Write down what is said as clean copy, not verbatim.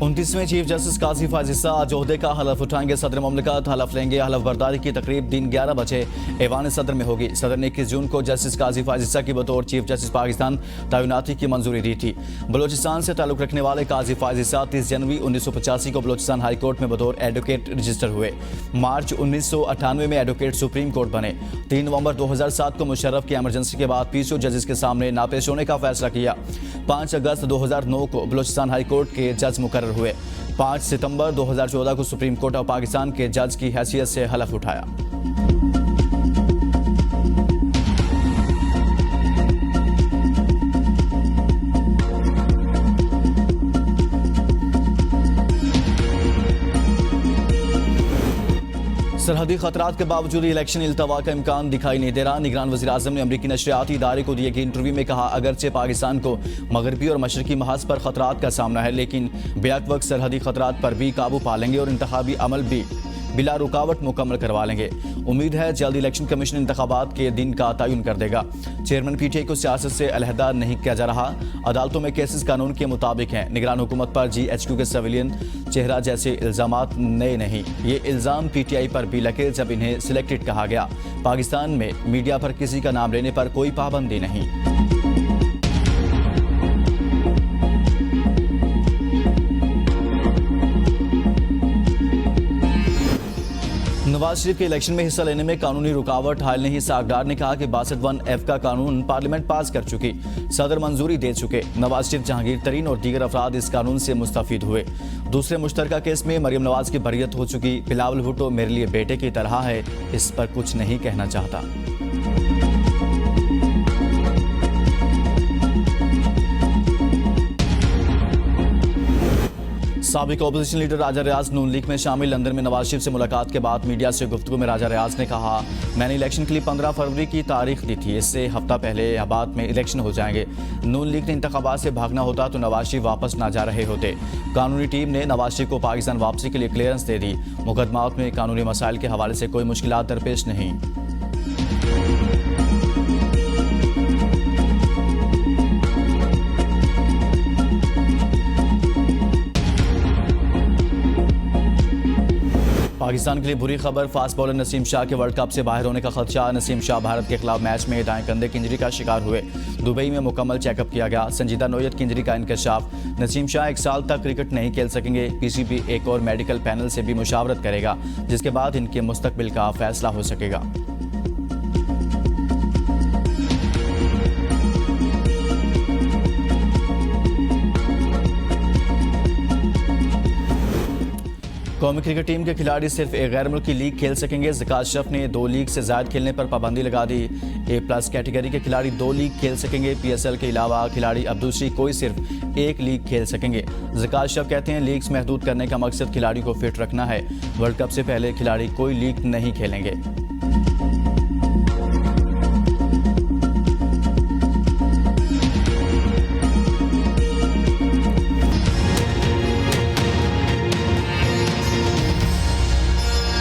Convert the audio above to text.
29वें chief justice काजी फायज ईसा आज ओहदे का हलफ उठाएंगे। सदर मुमलिकत हलफ लेंगे। हलफ बर्दारी की तकरीब दिन 11 बजे ऐवान सदर में होगी। सदर ने 21 जून को जस्टिस काजी फायज ईसा की बतौर चीफ जस्टिस पाकिस्तान तैनाती की मंजूरी दी थी। बलोचिस्तान से ताल्लुक रखने वाले काजी फायज ईसा 30 जनवरी 1985 को बलोचिस्तान हाई कोर्ट में बतौर एडवोकेट रजिस्टर हुए। मार्च 1998 में एडवोकेट सुप्रीम कोर्ट बने। 3 नवंबर 2007 को मुशर्रफ की एमरजेंसी के बाद पीसीओ जजेस के सामने नापेश होने का फैसला किया। 5 अगस्त 2009 को बलोचिस्तान हाई कोर्ट के जज मुकर्रर हुए। 5 सितंबर 2014 को सुप्रीम कोर्ट ऑफ पाकिस्तान के जज की हैसियत से हलफ उठाया। सरहदी खतरात के बावजूद इलेक्शन इल्तवा का इम्कान दिखाई नहीं दे रहा। निगरान वज़ीर-ए-आज़म ने अमरीकी नशरियाती इदारे को दिए गए इंटरव्यू में कहा, अगरचे पाकिस्तान को मगरबी और मशरकी महाज पर खतरात का सामना है, लेकिन बेअक वक्त सरहदी खतरात पर भी काबू पा लेंगे और इंतखाबी अमल भी बिला रुकावट मुकम्मल करवा लेंगे। उम्मीद है जल्द इलेक्शन कमीशन इंतखाबात के दिन का तयन कर देगा। चेयरमैन पीटीआई को सियासत से अलहदा नहीं किया जा रहा। अदालतों में केसेस कानून के मुताबिक हैं। निगरान हुकूमत पर GHQ के सिविलियन चेहरा जैसे इल्जामात नए नहीं। ये इल्ज़ाम पीटीआई पर भी लगे जब इन्हें सिलेक्टेड कहा गया। पाकिस्तान में मीडिया पर किसी का नाम लेने पर कोई पाबंदी नहीं। नवाज शरीफ के इलेक्शन में हिस्सा लेने में कानूनी रुकावट हाल नहीं। सागदार ने कहा कि 62(1)F का कानून पार्लियामेंट पास कर चुकी, सदर मंजूरी दे चुके। नवाज शरीफ, जहांगीर तरीन और दीगर अफराद इस कानून से मुस्तफीद हुए। दूसरे मुश्तरका केस में मरियम नवाज की बरियत हो चुकी। बिलावल भुट्टो मेरे लिए बेटे की तरह है, इस पर कुछ नहीं कहना चाहता। साबिक अपोजिशन लीडर राजा रियाज नून लीग में शामिल। लंदन में नवाज शरीफ से मुलाकात के बाद मीडिया से गुफ्तगू में राजा रियाज ने कहा, मैंने इलेक्शन के लिए 15 फरवरी की तारीख दी थी, इससे हफ्ता पहले इलाहाबाद में इलेक्शन हो जाएंगे। नून लीग ने इंतखाबात से भागना होता तो नवाज शरीफ वापस ना जा रहे होते। कानूनी टीम ने नवाज शरीफ को पाकिस्तान वापसी के लिए क्लियरेंस दे दी। मुकदमात में कानूनी मसाइल के हवाले से कोई मुश्किलात दरपेश नहीं। पाकिस्तान के लिए बुरी खबर, फास्ट बॉलर नसीम शाह के वर्ल्ड कप से बाहर होने का खदशा। नसीम शाह भारत के खिलाफ मैच में दाएं कंधे की इंजरी का शिकार हुए। दुबई में मुकम्मल चेकअप किया गया। संजीदा नोयत की इंजरी का इंकशाफ। नसीम शाह 1 साल तक क्रिकेट नहीं खेल सकेंगे। PCB एक और मेडिकल पैनल से भी मुशावरत करेगा, जिसके बाद इनके मुस्तकबिल का फैसला हो सकेगा। कौमी क्रिकेट टीम के खिलाड़ी सिर्फ एक गैर मुल्की लीग खेल सकेंगे। ज़कात अशरफ ने 2 लीग से ज़ायद खेलने पर पाबंदी लगा दी। A+ कैटेगरी के खिलाड़ी 2 लीग खेल सकेंगे। PSL के अलावा खिलाड़ी अब दूसरी कोई सिर्फ 1 लीग खेल सकेंगे। ज़कात अशरफ कहते हैं, लीग्स महदूद करने का मकसद खिलाड़ी को फिट रखना है। वर्ल्ड कप से पहले खिलाड़ी कोई लीग नहीं खेलेंगे।